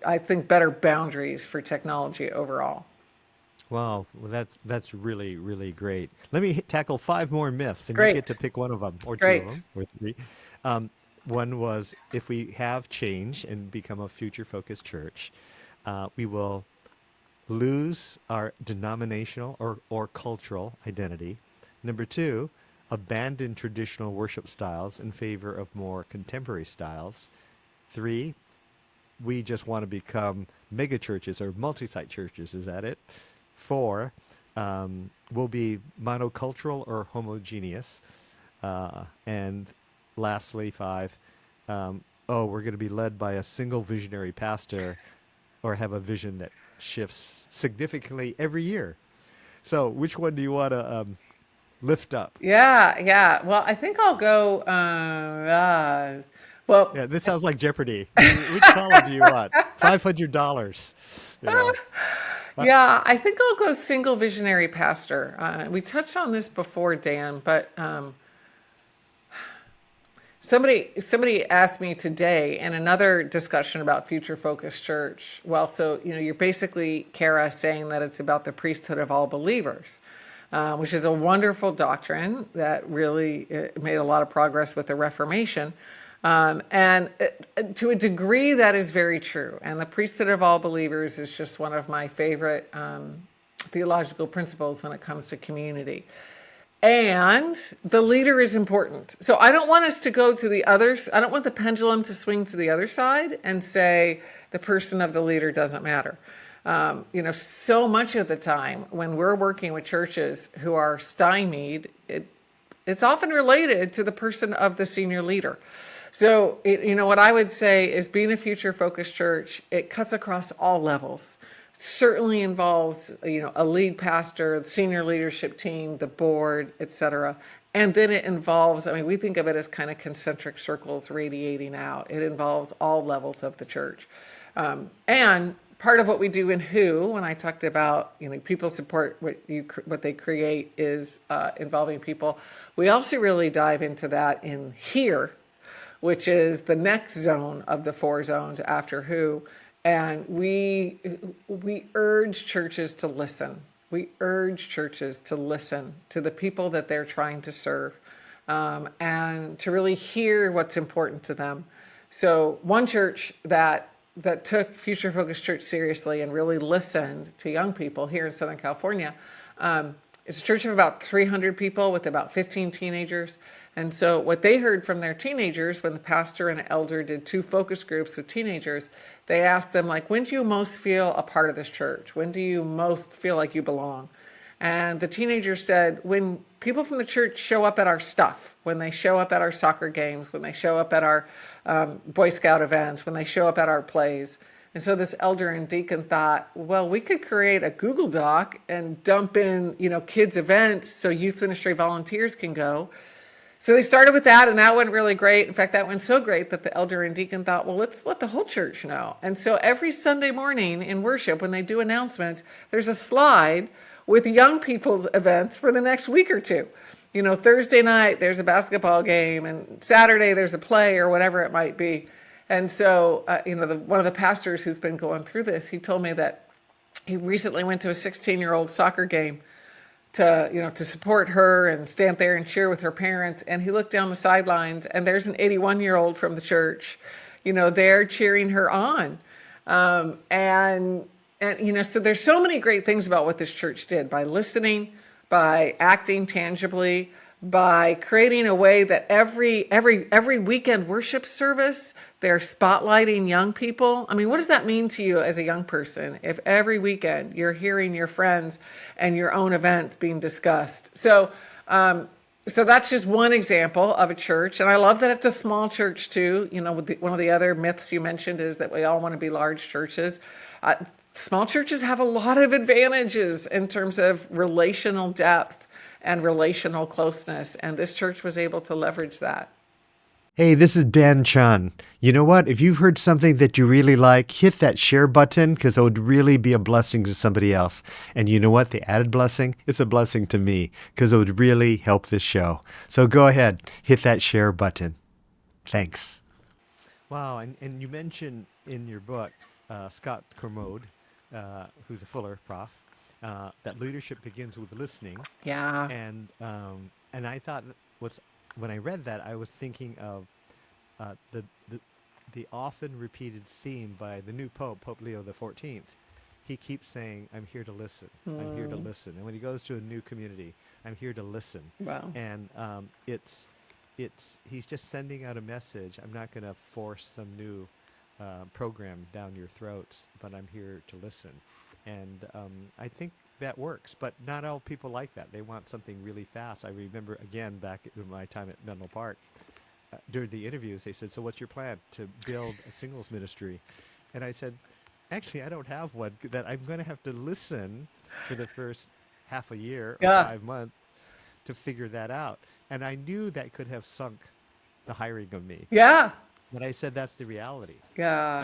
Speaker 2: I think better boundaries for technology overall.
Speaker 1: Wow, well, that's really really great. Let me tackle five more myths, and you get to
Speaker 2: Great,
Speaker 1: pick one of them, or two of
Speaker 2: great.
Speaker 1: them, or three. Um, One was if we have change and become a future focused church, we will lose our denominational or cultural identity. Number two, abandon traditional worship styles in favor of more contemporary styles. Three, we just want to become mega churches or multi-site churches. Is that it? Four, will be monocultural or homogeneous. And lastly, five, we're going to be led by a single visionary pastor or have a vision that shifts significantly every year. So, which one do you want to lift up?
Speaker 2: Yeah, yeah. Well, I think I'll go. Well,
Speaker 1: Yeah, this sounds like Jeopardy. Which column do you want? $500. You know, uh,
Speaker 2: yeah, I think I'll go single visionary pastor. We touched on this before, Dan, but somebody asked me today in another discussion about future focused church. Well, so you're basically, Kara, saying that it's about the priesthood of all believers, which is a wonderful doctrine that really made a lot of progress with the Reformation. And to a degree, that is very true. And the priesthood of all believers is just one of my favorite theological principles when it comes to community. And the leader is important. So I don't want us to go to the others. I don't want the pendulum to swing to the other side and say the person of the leader doesn't matter. So much of the time when we're working with churches who are stymied, it's often related to the person of the senior leader. So, what I would say is being a future focused church, it cuts across all levels. Certainly involves, a lead pastor, the senior leadership team, the board, etc. And then it involves, we think of it as kind of concentric circles radiating out. It involves all levels of the church. And part of what we do in Who, when I talked about, people support what they create is involving people. We also really dive into that in Here, which is the next zone of the four zones after Who. And we urge churches to listen. We urge churches to listen to the people that they're trying to serve, and to really hear what's important to them. So one church that took Future Focused Church seriously and really listened to young people here in Southern California, it's a church of about 300 people with about 15 teenagers. And so what they heard from their teenagers when the pastor and elder did 2 focus groups with teenagers, they asked them, like, when do you most feel a part of this church? When do you most feel like you belong? And the teenagers said, when people from the church show up at our stuff, when they show up at our soccer games, when they show up at our Boy Scout events, when they show up at our plays, And so this elder and deacon thought, well, we could create a Google Doc and dump in, kids' events so youth ministry volunteers can go. So they started with that, and that went really great. In fact, that went so great that the elder and deacon thought, well, let's let the whole church know. And so every Sunday morning in worship, when they do announcements, there's a slide with young people's events for the next week or two. Thursday night, there's a basketball game, and Saturday, there's a play or whatever it might be. And so, one of the pastors who's been going through this, he told me that he recently went to a 16-year-old soccer game to support her and stand there and cheer with her parents. And he looked down the sidelines, and there's an 81-year-old from the church, there cheering her on. So there's so many great things about what this church did by listening, by acting tangibly, by creating a way that every weekend worship service, they're spotlighting young people. I mean, what does that mean to you as a young person if every weekend you're hearing your friends and your own events being discussed? So that's just one example of a church. And I love that it's a small church too. One of the other myths you mentioned is that we all want to be large churches. Small churches have a lot of advantages in terms of relational depth and relational closeness. And this church was able to leverage that.
Speaker 1: Hey, this is Dan Chun. You know what? If you've heard something that you really like, hit that share button because it would really be a blessing to somebody else. And you know what? The added blessing, it's a blessing to me because it would really help this show. So go ahead, hit that share button. Thanks. Wow, and you mentioned in your book, Scott Cormode, who's a Fuller prof, that leadership begins with listening.
Speaker 2: Yeah.
Speaker 1: And I thought when I read that, I was thinking of the often repeated theme by the new Pope Leo XIV. He keeps saying, "I'm here to listen. I'm here to listen." And when he goes to a new community, "I'm here to listen."
Speaker 2: Wow.
Speaker 1: And he's just sending out a message. I'm not going to force some new program down your throats, but I'm here to listen. And I think that works, but not all people like that. They want something really fast. I remember, again, back in my time at Menlo Park, during the interviews, they said, "So what's your plan to build a singles ministry?" And I said, "Actually, I don't have one. That I'm going to have to listen for the first half a year or 5 months to figure that out." And I knew that could have sunk the hiring of me.
Speaker 2: Yeah.
Speaker 1: But I said, that's the reality.
Speaker 2: Yeah.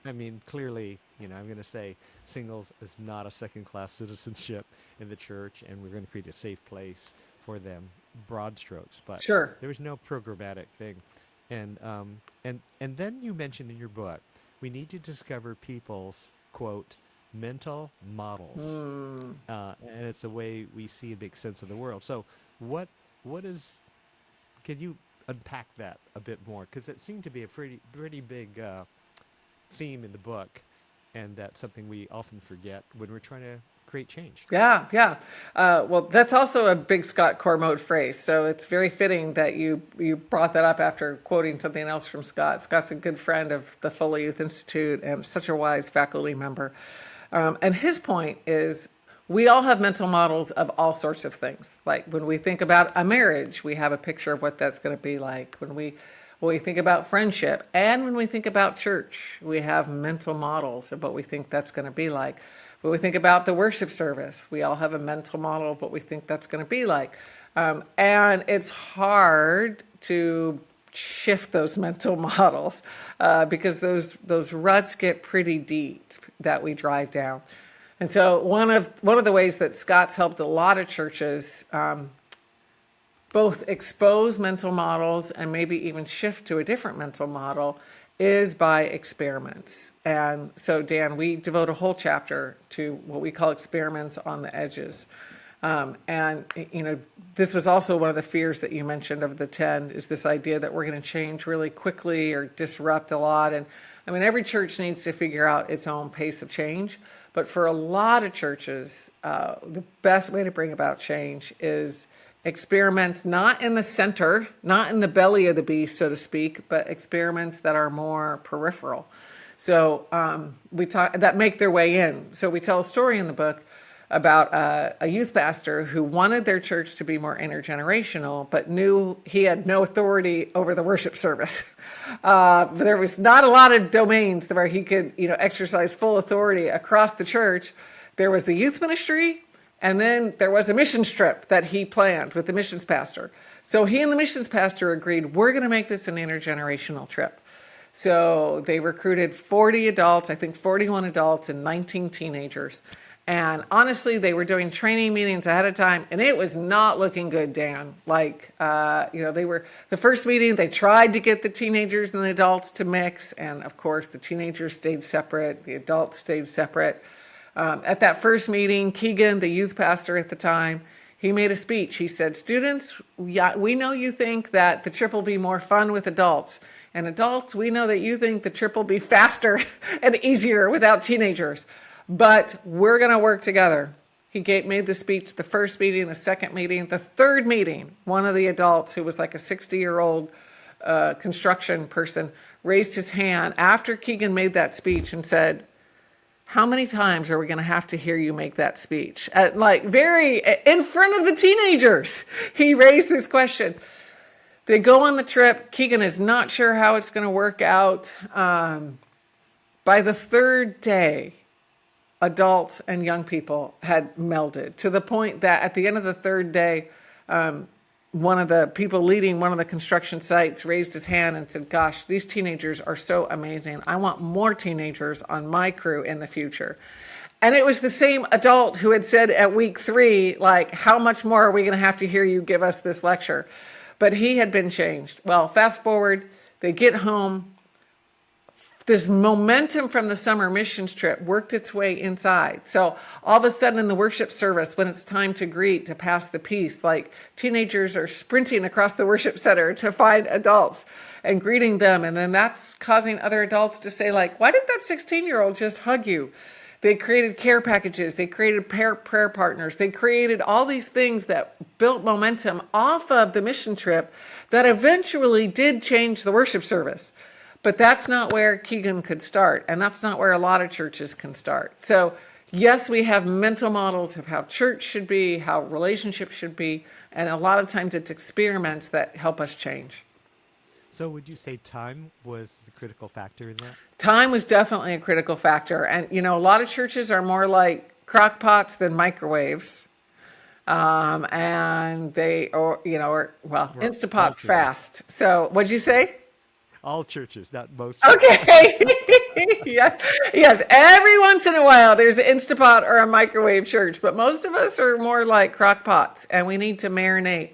Speaker 1: I mean, clearly, I'm going to say singles is not a second-class citizenship in the church, and we're going to create a safe place for them, broad strokes. But
Speaker 2: Sure.
Speaker 1: there was no programmatic thing. And then you mentioned in your book, we need to discover people's, quote, mental models. And it's the way we see and make sense of the world. So can you unpack that a bit more? Because it seemed to be a pretty big theme in the book, and that's something we often forget when we're trying to create change.
Speaker 2: Yeah. Well, that's also a big Scott Cormode phrase. So it's very fitting that you brought that up after quoting something else from Scott. Scott's a good friend of the Fuller Youth Institute and such a wise faculty member. And his point is, we all have mental models of all sorts of things. Like when we think about a marriage, we have a picture of what that's going to be like. When we think about friendship, and when we think about church, we have mental models of what we think that's going to be like. When we think about the worship service, we all have a mental model of what we think that's going to be like. And it's hard to shift those mental models because those ruts get pretty deep that we drive down. And so one of the ways that Scott's helped a lot of churches both expose mental models and maybe even shift to a different mental model is by experiments. And so, Dan, we devote a whole chapter to what we call experiments on the edges. This was also one of the fears that you mentioned of the 10 is this idea that we're going to change really quickly or disrupt a lot. And I mean, every church needs to figure out its own pace of change. But for a lot of churches, the best way to bring about change is experiments not in the center, not in the belly of the beast, so to speak, but experiments that are more peripheral. So that make their way in. So we tell a story in the book about a youth pastor who wanted their church to be more intergenerational, but knew he had no authority over the worship service. There was not a lot of domains where he could, exercise full authority across the church. There was the youth ministry, and then there was a missions trip that he planned with the missions pastor. So he and the missions pastor agreed, we're going to make this an intergenerational trip. So they recruited 40 adults, I think 41 adults and 19 teenagers. And honestly, they were doing training meetings ahead of time, and it was not looking good, Dan. They were the first meeting, they tried to get the teenagers and the adults to mix. And of course, the teenagers stayed separate, the adults stayed separate. At that first meeting, Keegan, the youth pastor at the time, he made a speech. He said, students, we know you think that the trip will be more fun with adults. And adults, we know that you think the trip will be faster and easier without teenagers. But we're going to work together. He made the speech, the first meeting, the second meeting, the third meeting. One of the adults, who was like a 60-year-old construction person, raised his hand after Keegan made that speech and said, how many times are we going to have to hear you make that speech? Very in front of the teenagers, he raised this question. They go on the trip. Keegan is not sure how it's going to work out. By the third day, adults and young people had melded to the point that at the end of the third day, one of the people leading one of the construction sites raised his hand and said, gosh, these teenagers are so amazing. I want more teenagers on my crew in the future. And it was the same adult who had said at week 3, how much more are we going to have to hear you give us this lecture? But he had been changed. Well, fast forward, they get home. This momentum from the summer missions trip worked its way inside. So all of a sudden in the worship service, when it's time to greet, to pass the peace, teenagers are sprinting across the worship center to find adults and greeting them. And then that's causing other adults to say, why didn't that 16-year-old just hug you? They created care packages. They created prayer partners. They created all these things that built momentum off of the mission trip that eventually did change the worship service. But that's not where Keegan could start, and that's not where a lot of churches can start. So yes, we have mental models of how church should be, how relationships should be, and a lot of times it's experiments that help us change.
Speaker 1: So would you say time was the critical factor in that?
Speaker 2: Time was definitely a critical factor. And, a lot of churches are more like crock pots than microwaves. And Instapot's fast. So what'd you say?
Speaker 1: All churches, not most.
Speaker 2: Okay. Yes. Every once in a while, there's an Instapot or a microwave church, but most of us are more like crock pots, and we need to marinate.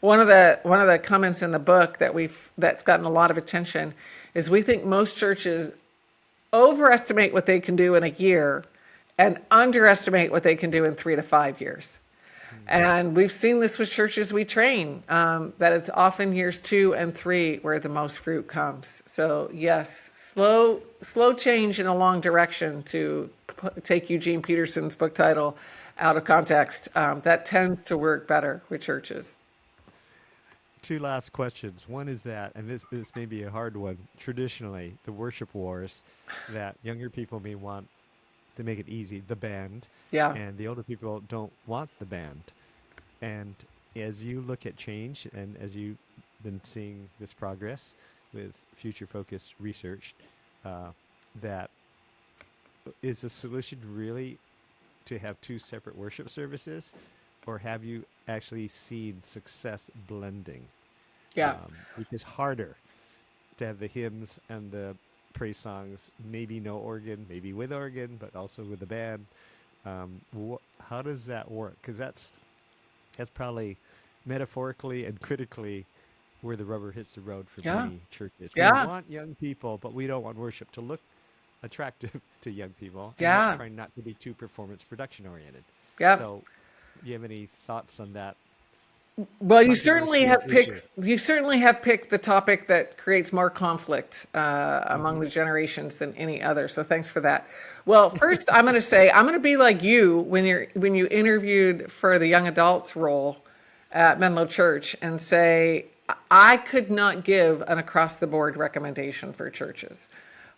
Speaker 2: One of the comments in the book that's gotten a lot of attention is we think most churches overestimate what they can do in a year and underestimate what they can do in 3 to 5 years. And we've seen this with churches we train, that it's often years 2 and 3 where the most fruit comes. So yes, slow change in a long direction, to take Eugene Peterson's book title out of context. That tends to work better with churches.
Speaker 1: 2 last questions. One is that, and this may be a hard one, traditionally, the worship wars that younger people may want, to make it easy, the band.
Speaker 2: Yeah.
Speaker 1: And the older people don't want the band. And as you look at change, and as you've been seeing this progress with future-focused research, that is the solution really to have 2 separate worship services, or have you actually seen success blending?
Speaker 2: Yeah.
Speaker 1: Which is harder to have the hymns and the praise songs, maybe no organ, maybe with organ, but also with the band. How does that work? Because that's probably metaphorically and critically where the rubber hits the road for many churches. We want young people, but we don't want worship to look attractive to young people. And trying not to be too performance production oriented. Yeah. So, do you have any thoughts on that?
Speaker 2: Well, you certainly have picked the topic that creates more conflict among the generations than any other. So thanks for that. Well, first I'm going to be like you when you interviewed for the young adults role at Menlo Church, and say I could not give an across the board recommendation for churches.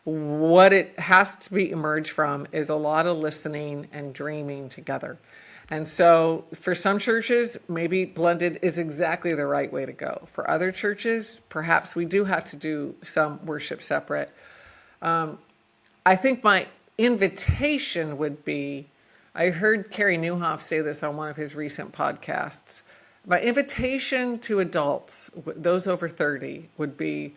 Speaker 2: what it has to be emerged from is a lot of listening and dreaming together. And so for some churches, maybe blended is exactly the right way to go. For other churches, perhaps we do have to do some worship separate. I think my invitation would be, I heard Carey Nieuwhof say this on one of his recent podcasts. My invitation to adults, those over 30, would be,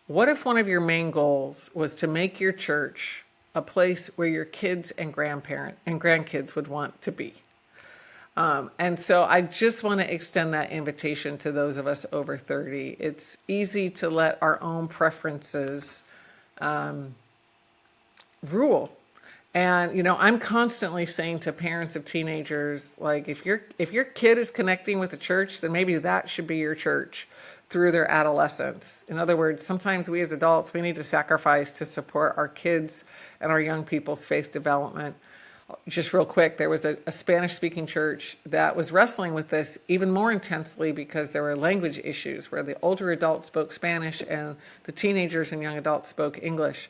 Speaker 2: what if one of your main goals was to make your church a place where your kids and grandkids would want to be? And so I just want to extend that invitation to those of us over 30. It's easy to let our own preferences rule. And I'm constantly saying to parents of teenagers, like, if your kid is connecting with the church, then maybe that should be your church through their adolescence. In other words, sometimes we as adults, we need to sacrifice to support our kids and our young people's faith development. Just real quick, there was a Spanish-speaking church that was wrestling with this even more intensely because there were language issues where the older adults spoke Spanish and the teenagers and young adults spoke English.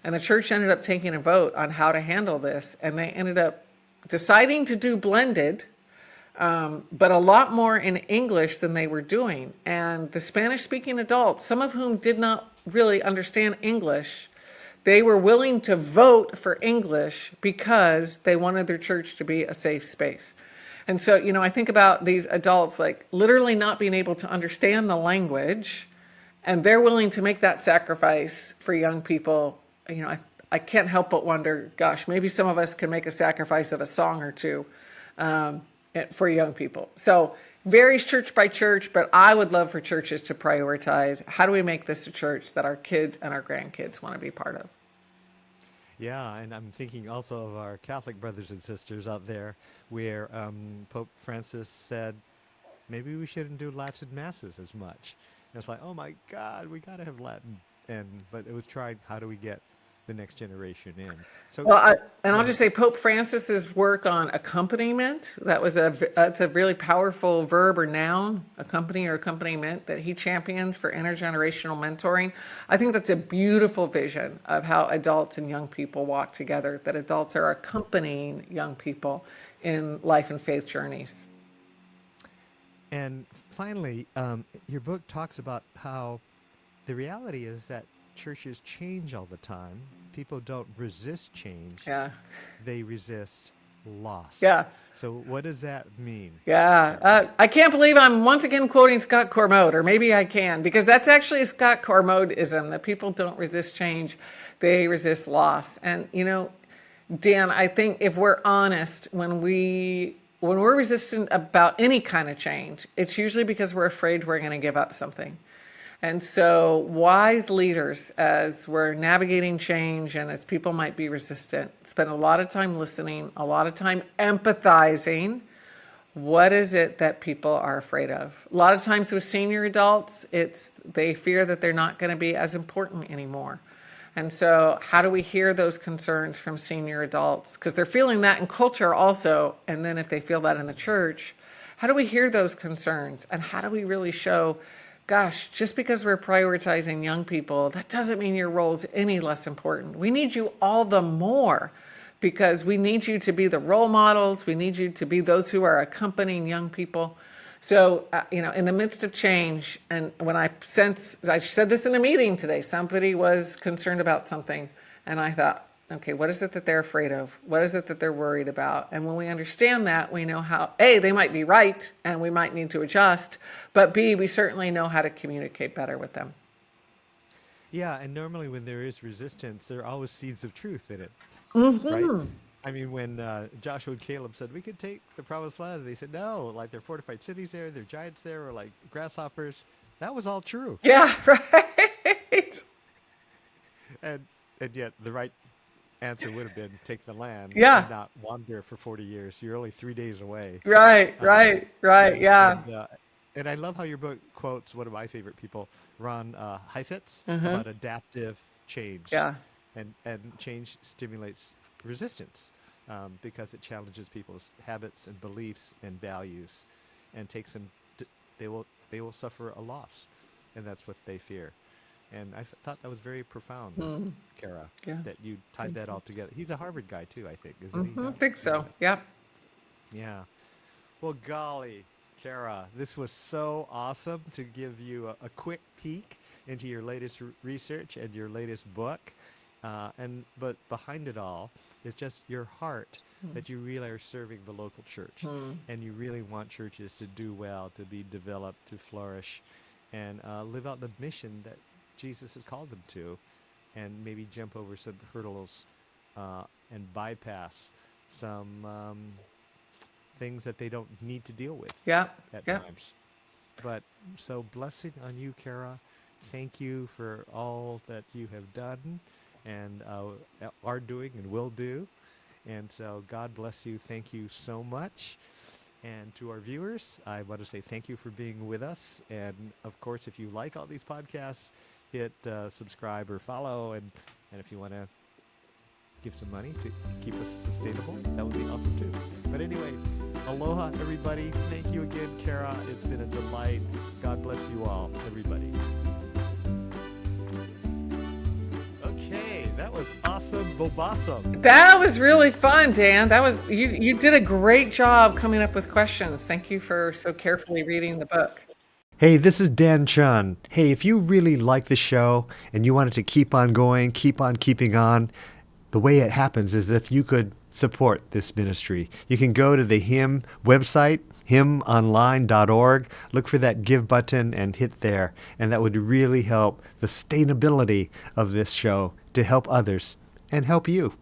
Speaker 2: And the church ended up taking a vote on how to handle this, and they ended up deciding to do blended, but a lot more in English than they were doing. And the Spanish-speaking adults, some of whom did not really understand English, they were willing to vote for English because they wanted their church to be a safe space. And so, I think about these adults like literally not being able to understand the language, and they're willing to make that sacrifice for young people. I can't help but wonder, gosh, maybe some of us can make a sacrifice of a song or two for young people. So varies church by church, but I would love for churches to prioritize, how do we make this a church that our kids and our grandkids want to be part of?
Speaker 1: Yeah, and I'm thinking also of our Catholic brothers and sisters out there where Pope Francis said, maybe we shouldn't do Latin masses as much. And it's like, oh my God, we got to have Latin. But it was tried, how do we get the next generation in? So,
Speaker 2: Well, I'll
Speaker 1: yeah,
Speaker 2: just say Pope Francis's work on accompaniment, that's a really powerful verb or noun, accompany or accompaniment, that he champions for intergenerational mentoring. I think that's a beautiful vision of how adults and young people walk together, that adults are accompanying young people in life and faith journeys.
Speaker 1: and finally, your book talks about how the reality is that churches change all the time. People don't resist change,
Speaker 2: Yeah.
Speaker 1: they resist loss.
Speaker 2: Yeah.
Speaker 1: So, what does that mean,
Speaker 2: Yeah,
Speaker 1: Carol?
Speaker 2: I can't believe I'm once again quoting Scott Cormode, or maybe I can, because that's actually a Scott Cormode-ism, that people don't resist change, they resist loss. And Dan, I think if we're honest, when we're resistant about any kind of change, it's usually because we're afraid we're going to give up something. And so wise leaders, as we're navigating change and as people might be resistant, spend a lot of time listening, a lot of time empathizing. What is it that people are afraid of? A lot of times with senior adults, they fear that they're not going to be as important anymore. And so how do we hear those concerns from senior adults? Because they're feeling that in culture also. And then if they feel that in the church, how do we hear those concerns? And how do we really show, gosh, just because we're prioritizing young people, that doesn't mean your role is any less important. We need you all the more, because we need you to be the role models. We need you to be those who are accompanying young people. So, in the midst of change, and when I said this in a meeting today, somebody was concerned about something, and I thought, okay, what is it that they're afraid of? What is it that they're worried about? And when we understand that, we know how, A, they might be right, and we might need to adjust, but B, we certainly know how to communicate better with them.
Speaker 1: Yeah, and normally when there is resistance, there are always seeds of truth in it, right?
Speaker 2: Mm-hmm.
Speaker 1: I mean, when Joshua and Caleb said we could take the promised land, they said no, like there are fortified cities there, there are giants there, or like grasshoppers. That was all true,
Speaker 2: Yeah, right.
Speaker 1: and yet the right answer would have been take the land
Speaker 2: Yeah,
Speaker 1: and not wander for 40 years. You're only 3 days away.
Speaker 2: right,
Speaker 1: Um,
Speaker 2: right. Yeah.
Speaker 1: and I love how your book quotes one of my favorite people, Ron Heifetz,
Speaker 2: Mm-hmm.
Speaker 1: about adaptive change,
Speaker 2: Yeah.
Speaker 1: and change stimulates resistance because it challenges people's habits and beliefs and values, and takes them. They will suffer a loss, and that's what they fear. And thought that was very profound,
Speaker 2: Mm,
Speaker 1: Kara,
Speaker 2: yeah.
Speaker 1: that you tied
Speaker 2: Thank
Speaker 1: that
Speaker 2: you.
Speaker 1: all together. He's a Harvard guy too, I think, isn't he
Speaker 2: I
Speaker 1: now?
Speaker 2: think
Speaker 1: Yeah.
Speaker 2: so. Yep.
Speaker 1: Yeah. Well, golly, Kara, this was so awesome to give you a quick peek into your latest research and your latest book. But behind it all is just your heart
Speaker 2: Mm,
Speaker 1: that you really are serving the local church,
Speaker 2: mm,
Speaker 1: and you really want churches to do well, to be developed, to flourish, and live out the mission that Jesus has called them to, and maybe jump over some hurdles uh, and bypass some things that they don't need to deal with
Speaker 2: yep.
Speaker 1: at
Speaker 2: Yep.
Speaker 1: times. But so blessing on you, Kara. Thank you for all that you have done and are doing and will do. And so God bless you. Thank you so much. And to our viewers, I want to say thank you for being with us. And of course, if you like all these podcasts, hit subscribe or follow. And if you want to give some money to keep us sustainable, that would be awesome too. But anyway, aloha, everybody. Thank you again, Kara. It's been a delight. God bless you all, everybody. Okay, that was awesome, Bobasum.
Speaker 2: That was really fun, Dan. That was you did a great job coming up with questions. Thank you for so carefully reading the book.
Speaker 1: Hey, this is Dan Chun. Hey, if you really like the show and you want it to keep on going, keep on keeping on, the way it happens is if you could support this ministry. You can go to the HIM website, himonline.org, look for that give button and hit there. And that would really help the sustainability of this show to help others and help you.